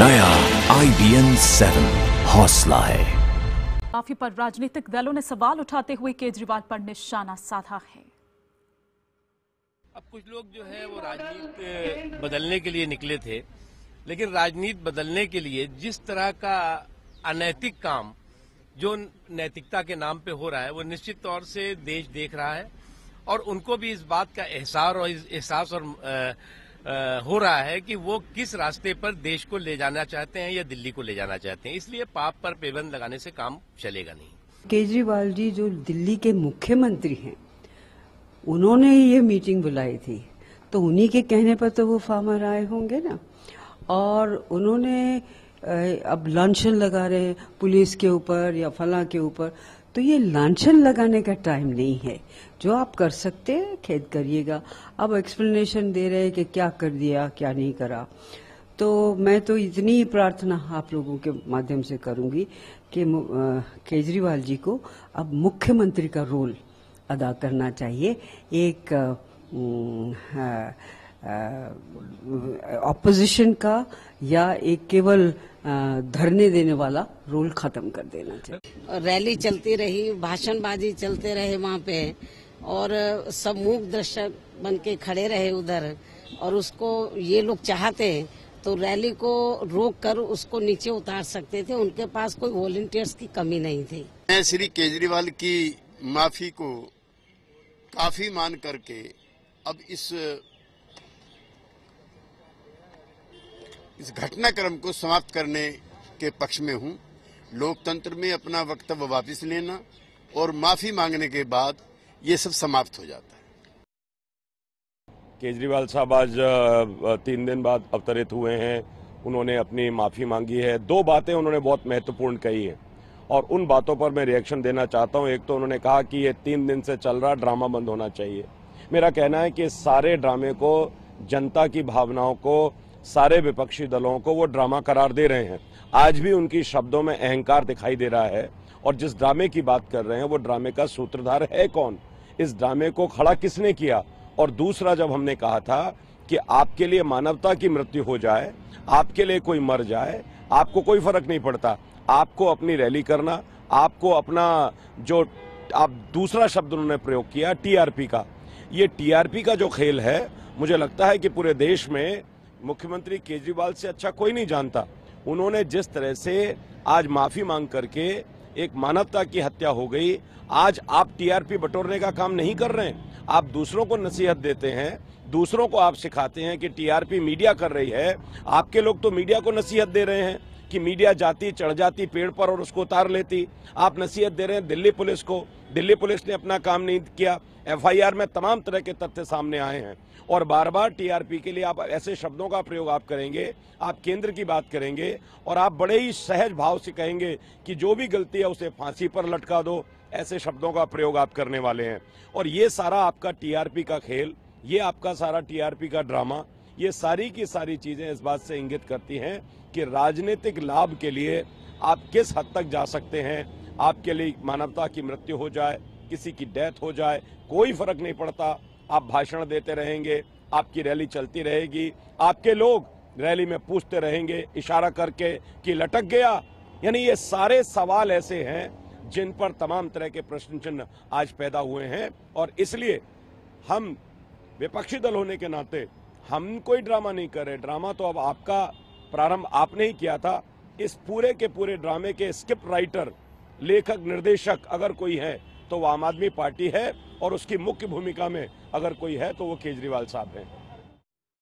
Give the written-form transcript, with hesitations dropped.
नया IBN 7 हौसला है। माफी पर राजनीतिक दलों ने सवाल उठाते हुए केजरीवाल पर निशाना साधा है। अब कुछ लोग जो है वो राजनीति बदलने के लिए निकले थे, लेकिन राजनीति बदलने के लिए जिस तरह का अनैतिक काम जो नैतिकता के नाम पे हो रहा है वो निश्चित तौर से देश देख रहा है और उनको भी इस बात का एहसास हो रहा है कि वो किस रास्ते पर देश को ले जाना चाहते हैं या दिल्ली को ले जाना चाहते हैं। इसलिए पाप पर पाबंद लगाने से काम चलेगा नहीं। केजरीवाल जी जो दिल्ली के मुख्यमंत्री हैं, उन्होंने ही ये मीटिंग बुलाई थी, तो उन्हीं के कहने पर तो वो फार्मर आए होंगे ना। और उन्होंने अब लांछन लगा रहे पुलिस के ऊपर या फला के ऊपर, तो ये लांछन लगाने का टाइम नहीं है। जो आप कर सकते हैं खेद करिएगा। अब एक्सप्लेनेशन दे रहे हैं कि क्या कर दिया क्या नहीं करा। तो मैं तो इतनी प्रार्थना आप लोगों के माध्यम से करूंगी कि केजरीवाल जी को अब मुख्यमंत्री का रोल अदा करना चाहिए। एक ऑपोजिशन का या एक केवल धरने देने वाला रोल खत्म कर देना चाहिए। रैली चलती रही, भाषणबाजी चलते रहे वहाँ पे, और सब मूक दर्शक बन के खड़े रहे उधर। और उसको ये लोग चाहते तो रैली को रोक कर उसको नीचे उतार सकते थे। उनके पास कोई वॉलंटियर्स की कमी नहीं थी। मैं श्री केजरीवाल की माफी को काफी मान करके अब इस घटनाक्रम को समाप्त करने के पक्ष में हूं। लोकतंत्र में अपना वक्तव्य वापस लेना और माफी मांगने के बाद ये सब समाप्त हो जाता है। केजरीवाल साहब आज 3 दिन बाद अवतरित हुए हैं। उन्होंने अपनी माफी मांगी है। 2 बातें उन्होंने बहुत महत्वपूर्ण कही है और उन बातों पर मैं रिएक्शन देना चाहता हूं। एक तो उन्होंने कहा कि ये 3 दिन से चल रहा ड्रामा बंद होना चाहिए। मेरा कहना है कि सारे ड्रामे को, जनता की भावनाओं को, सारे विपक्षी दलों को वो ड्रामा करार दे रहे हैं। आज भी उनकी शब्दों में अहंकार दिखाई दे रहा है और जिस ड्रामे की बात कर रहे हैं वो ड्रामे का सूत्रधार है कौन, इस ड्रामे को खड़ा किसने किया। और दूसरा, जब हमने कहा था कि आपके लिए मानवता की मृत्यु हो जाए, आपके लिए कोई मर जाए, आपको कोई फर्क नहीं पड़ता, आपको अपनी रैली करना, आपको अपना जो आप दूसरा शब्द उन्होंने प्रयोग किया टीआरपी का, ये टीआरपी का जो खेल है, मुझे लगता है कि पूरे देश में मुख्यमंत्री केजरीवाल से अच्छा कोई नहीं जानता। उन्होंने जिस तरह से आज माफी मांग करके एक मानवता की हत्या हो गई। आज आप टीआरपी बटोरने का काम नहीं कर रहे हैं, आप दूसरों को नसीहत देते हैं, दूसरों को आप सिखाते हैं कि टीआरपी मीडिया कर रही है। आपके लोग तो मीडिया को नसीहत दे रहे हैं कि मीडिया जाती, चढ़ जाती पेड़ पर और उसको उतार लेती। आप नसीहत दे रहे हैं दिल्ली पुलिस को। दिल्ली पुलिस ने अपना काम नहीं किया। एफआईआर में तमाम तरह के तथ्य सामने आए हैं और बार बार टीआरपी के लिए आप ऐसे शब्दों का प्रयोग आप करेंगे, आप केंद्र की बात करेंगे और आप बड़े ही सहज भाव से कहेंगे कि जो भी गलती है उसे फांसी पर लटका दो। ऐसे शब्दों का प्रयोग आप करने वाले हैं और ये सारा आपका टीआरपी का खेल, ये आपका सारा टीआरपी का ड्रामा, ये सारी की सारी चीजें इस बात से इंगित करती हैं कि राजनीतिक लाभ के लिए आप किस हद तक जा सकते हैं। आपके लिए मानवता की मृत्यु हो जाए, किसी की डेथ हो जाए, कोई फर्क नहीं पड़ता। आप भाषण देते रहेंगे, आपकी रैली चलती रहेगी, आपके लोग रैली में पूछते रहेंगे इशारा करके कि लटक गया। यानी ये सारे सवाल ऐसे हैं जिन पर तमाम तरह के प्रश्न चिन्ह आज पैदा हुए हैं और इसलिए हम विपक्षी दल होने के नाते हम कोई ड्रामा नहीं कर रहे। ड्रामा तो अब आपका प्रारंभ आपने ही किया था। इस पूरे के पूरे ड्रामे के स्क्रिप्ट राइटर, लेखक, निर्देशक अगर कोई है तो वो आम आदमी पार्टी है और उसकी मुख्य भूमिका में अगर कोई है तो वो केजरीवाल साहब हैं।